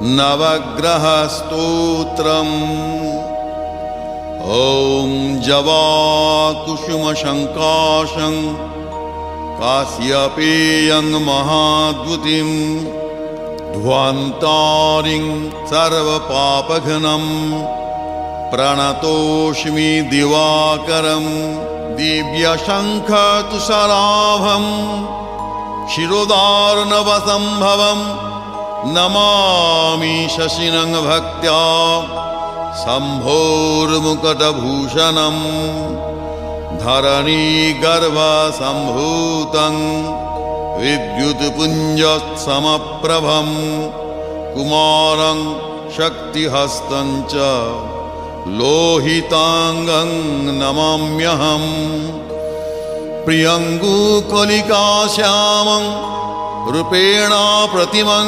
नवग्रहस्तोत्रम्। ॐ जवाकुसुमशङ्काशं काश्यपेयं महाद्युतिं ध्वान्तारिं सर्वपापघ्नं प्रणतोऽस्मि दिवाकरं। दिव्यशङ्खतुषाराभं क्षीरोदार्णवसम्भवं नमामि शशिनं भक्त्या शम्भोर्मुकुटभूषणं। धरणीगर्भसम्भूतं विद्युत्पुञ्जसमप्रभं कुमारं शक्तिहस्तं च लोहितांगं नमाम्यहम्। प्रियङ्गुकलिकाश्यामं रूपेण प्रतिमं